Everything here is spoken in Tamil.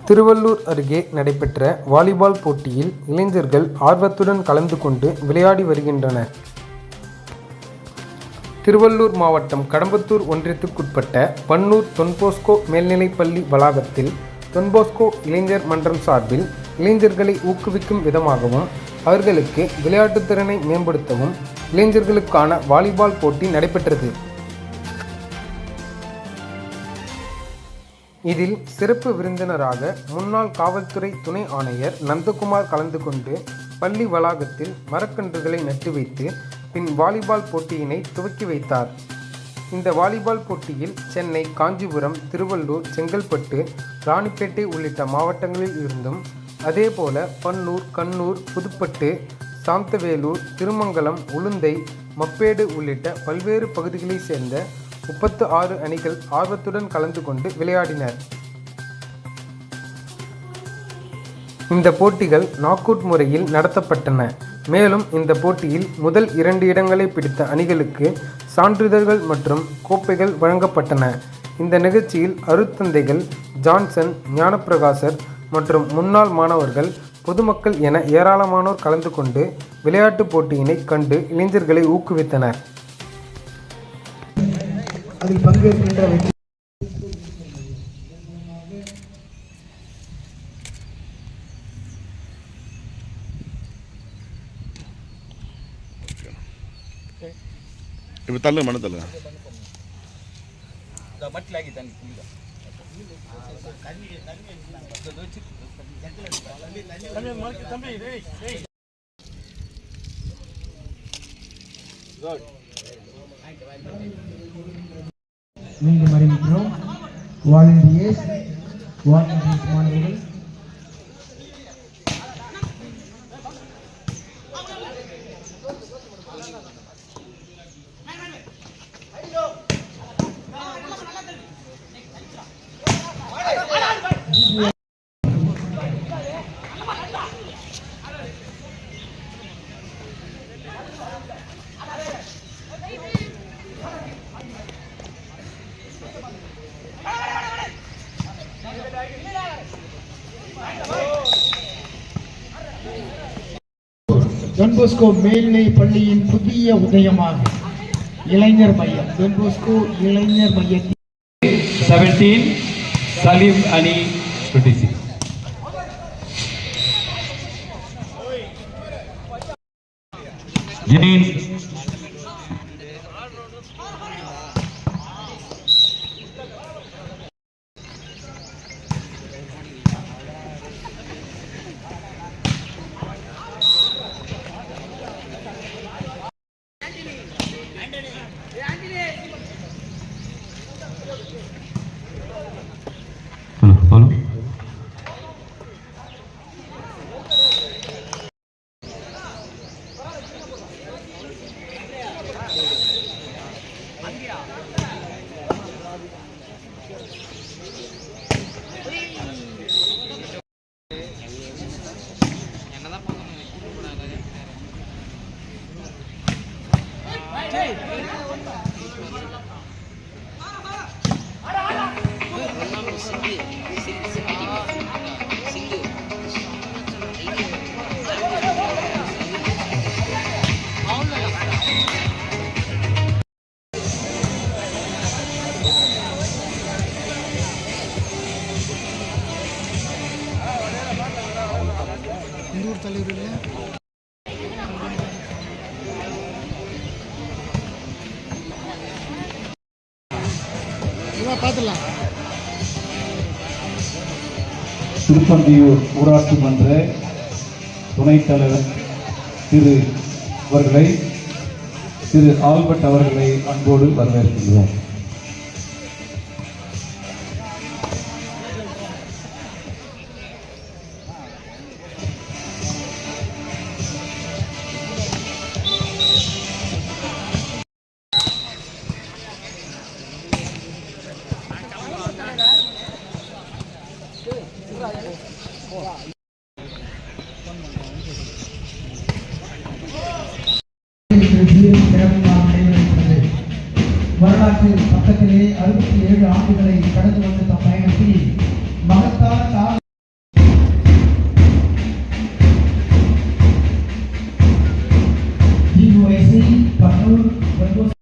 திருவள்ளூர் அருகே நடைபெற்ற வாலிபால் போட்டியில் இளைஞர்கள் ஆர்வத்துடன் கலந்து கொண்டு விளையாடி வருகின்றனர். திருவள்ளூர் மாவட்டம் கடம்பத்தூர் ஒன்றியத்துக்குட்பட்ட பன்னூர் தொன்போஸ்கோ மேல்நிலைப்பள்ளி வளாகத்தில் தொன்போஸ்கோ இளைஞர் மன்றம் சார்பில் இளைஞர்களை ஊக்குவிக்கும் விதமாகவும் அவர்களுக்கு விளையாட்டுத் திறனை மேம்படுத்தவும் இளைஞர்களுக்கான வாலிபால் போட்டி நடைபெற்றது. இதில் சிறப்பு விருந்தினராக முன்னாள் காவல்துறை துணை ஆணையர் நந்தகுமார் கலந்து கொண்டு பள்ளி வளாகத்தில் மரக்கன்றுகளை நட்டு வைத்து பின் வாலிபால் போட்டியினை துவக்கி வைத்தார். இந்த வாலிபால் போட்டியில் சென்னை, காஞ்சிபுரம், திருவள்ளூர், செங்கல்பட்டு, ராணிப்பேட்டை உள்ளிட்ட மாவட்டங்களில் இருந்தும் அதேபோல பன்னூர், கண்ணூர், புதுப்பட்டு, சாந்தவேலூர், திருமங்கலம், உளுந்தை, மப்பேடு உள்ளிட்ட பல்வேறு பகுதிகளைச் சேர்ந்த 36 அணிகள் ஆர்வத்துடன் கலந்து கொண்டு விளையாடினர். இந்த போட்டிகள் நாக் அவுட் முறையில் நடத்தப்பட்டன. மேலும் இந்த போட்டியில் முதல் 2 இடங்களை பிடித்த அணிகளுக்கு சான்றிதழ்கள் மற்றும் கோப்பைகள் வழங்கப்பட்டன. இந்த நிகழ்ச்சியில் அருட்தந்தைகள் ஜான்சன், ஞானப்பிரகாசர் மற்றும் முன்னாள் மாணவர்கள், பொதுமக்கள் என ஏராளமானோர் கலந்து கொண்டு விளையாட்டுப் போட்டியினை கண்டு இளைஞர்களை ஊக்குவித்தனர். அதில் பங்கேற்கின்ற வெற்றி இப்போ தள்ளு மன தள்ளு மீண்டும் அறிவிக்கிறோம். வாலண்டியர்ஸ் மாணவர்கள் தொன்போஸ்கோ மேல்நிலை பள்ளியின் புதிய உதயமாக இளைஞர் மையம் தொன்போஸ்கோ இளைஞர் மையத்தில் 17 சலீம் அணி 26 ஜெயின் திருப்பந்தியூர் ஊராட்சி மன்ற துணைத் தலைவர் திரு ஆல்பர்ட் அவர்களை அன்போடு வரவேற்கின்றோம். வரலாற்று பக்கத்திலே 67 ஆண்டுகளை கடந்து வந்த பயணத்தில் மகத்தான Don Bosco